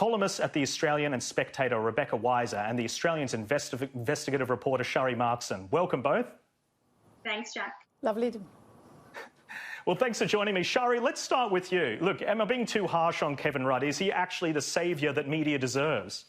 Columnist at The Australian and Spectator, Rebecca Weisser, and The Australian's investigative reporter, Shari Markson. Welcome both. Thanks, Jack. Lovely to... Well, thanks for joining me. Shari, let's start with you. Look, am I being too harsh on Kevin Rudd? Is he actually the saviour that media deserves?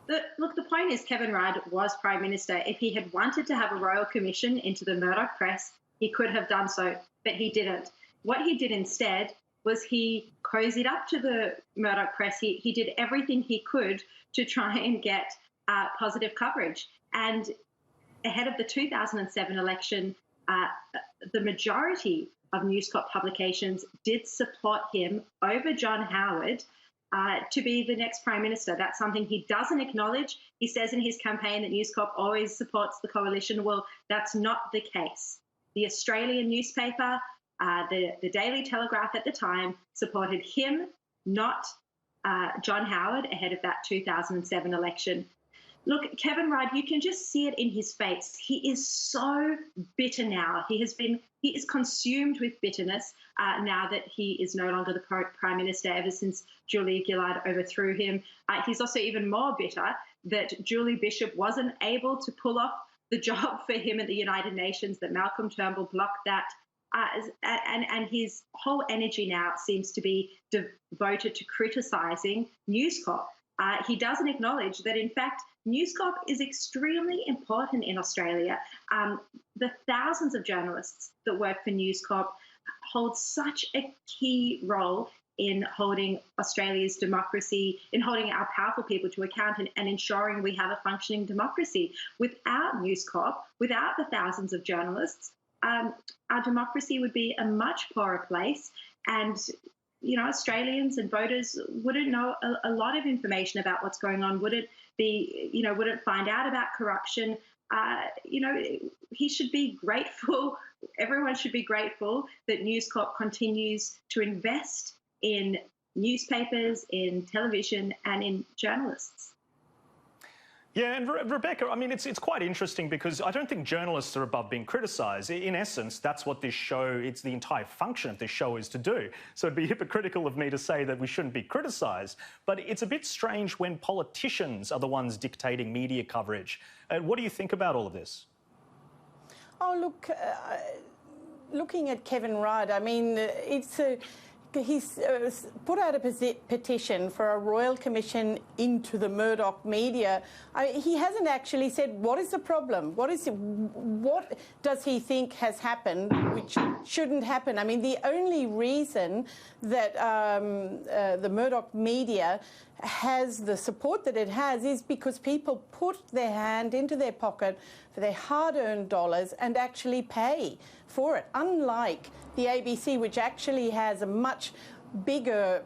Look, the point is Kevin Rudd was Prime Minister. If he had wanted to have a royal commission into the Murdoch press, he could have done so, but he didn't. What he did instead was he cozied up to the Murdoch press. He did everything he could to try and get positive coverage. And ahead of the 2007 election, the majority of News Corp publications did support him over John Howard to be the next Prime Minister. That's something he doesn't acknowledge. He says in his campaign that News Corp always supports the coalition. Well, that's not the case. The Australian newspaper, the Daily Telegraph at the time, supported him, not John Howard, ahead of that 2007 election. Look, Kevin Rudd, you can just see it in his face. He is so bitter now. He is consumed with bitterness now that he is no longer the Prime Minister ever since Julia Gillard overthrew him. He's also even more bitter that Julie Bishop wasn't able to pull off the job for him at the United Nations, that Malcolm Turnbull blocked that. And his whole energy now seems to be devoted to criticising News Corp. He doesn't acknowledge that, in fact, News Corp is extremely important in Australia. The thousands of journalists that work for News Corp hold such a key role in holding Australia's democracy, in holding our powerful people to account and ensuring we have a functioning democracy. Without News Corp, without the thousands of journalists, our democracy would be a much poorer place, and Australians and voters wouldn't know a lot of information about what's going on. Wouldn't find out about corruption. He should be grateful. Everyone should be grateful that News Corp continues to invest in newspapers, in television, and in journalists. Yeah, and Rebecca, I mean, it's quite interesting because I don't think journalists are above being criticised. In essence, that's what this show, it's the entire function of this show is to do. So it'd be hypocritical of me to say that we shouldn't be criticised. But it's a bit strange when politicians are the ones dictating media coverage. What do you think about all of this? Oh, look, looking at Kevin Rudd, I mean, he's put out a petition for a royal commission into the Murdoch media. He hasn't actually said what is the problem. What does he think has happened which shouldn't happen? I mean, the only reason that the Murdoch media has the support that it has is because people put their hand into their pocket for their hard-earned dollars and actually pay for it, unlike the ABC, which actually has a much bigger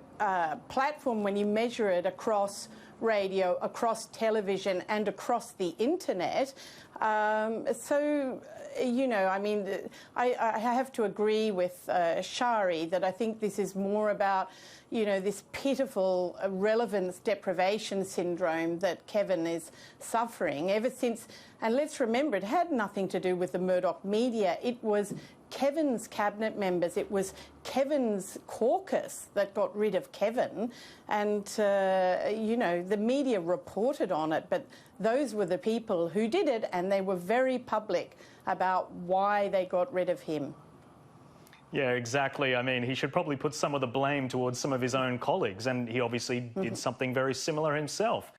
platform when you measure it across radio, across television and across the internet. So, I mean, I have to agree with Shari that I think this is more about, this pitiful relevance deprivation syndrome that Kevin is suffering ever since. And let's remember, it had nothing to do with the Murdoch media. It was Kevin's cabinet members. It was Kevin's caucus that got rid of Kevin. And, the media reported on it, but those were the people who did it, and they were very public about why they got rid of him. Yeah, exactly. I mean, he should probably put some of the blame towards some of his own colleagues, and he obviously did something very similar himself.